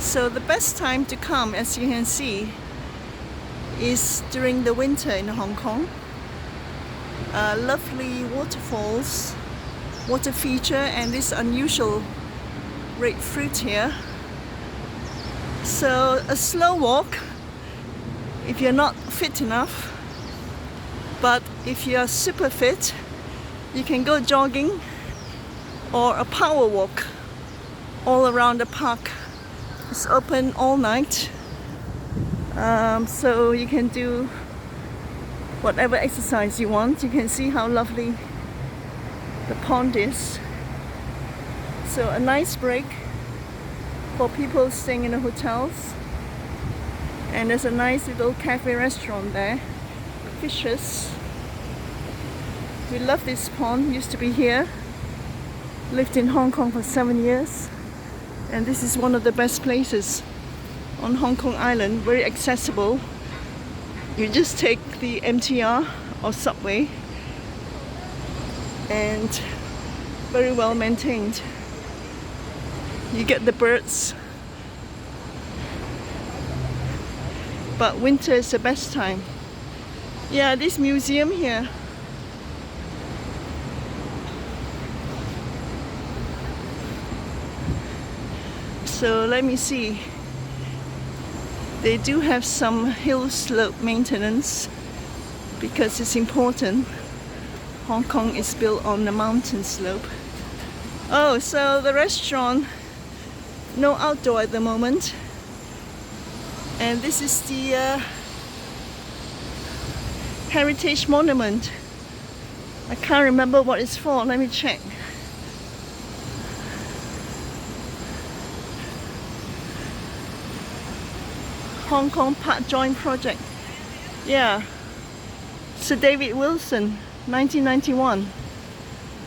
So the best time to come, as you can see, is during the winter in Hong Kong. Lovely waterfalls, water feature, and this unusual red fruit here. So a slow walk if you're not fit enough, but if you are super fit, you can go jogging or a power walk all around the park. It's open all night, so you can do whatever exercise you want. You can see how lovely the pond is. So a nice break for people staying in the hotels. And there's a nice little cafe restaurant there, Fishes. We love this pond, used to be here. Lived in Hong Kong for 7 years. And this is one of the best places on Hong Kong Island, very accessible. You just take the MTR or subway, and very well maintained. You get the birds, but winter is the best time. Yeah, this museum here. So let me see. They do have some hill slope maintenance because it's important. Hong Kong is built on a mountain slope. Oh, so the restaurant, no outdoor at the moment. And this is the heritage monument. I can't remember what it's for. Let me check. Hong Kong Park Joint Project. Yeah. Sir David Wilson, 1991.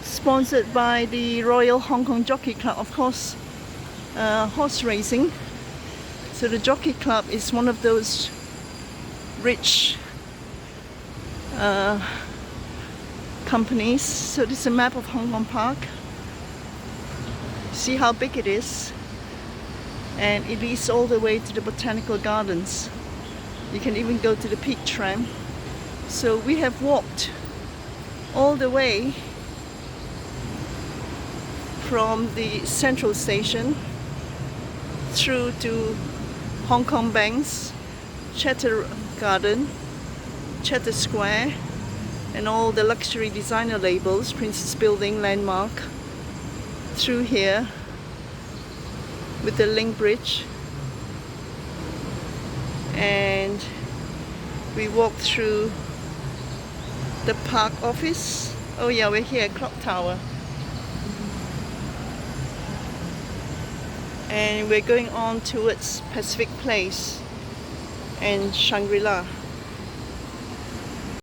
Sponsored by the Royal Hong Kong Jockey Club, of course, horse racing. So the Jockey Club is one of those rich companies. So this is a map of Hong Kong Park. See how big it is. And it leads all the way to the Botanical Gardens. You can even go to the Peak Tram. So we have walked all the way from the Central Station through to Hong Kong Bank's Chater Garden, Chater Square, and all the luxury designer labels, Princess Building, Landmark, through here with the Link Bridge, and we walked through the park office. Oh yeah, we're here at Clock Tower, and we're going on towards Pacific Place and Shangri-La.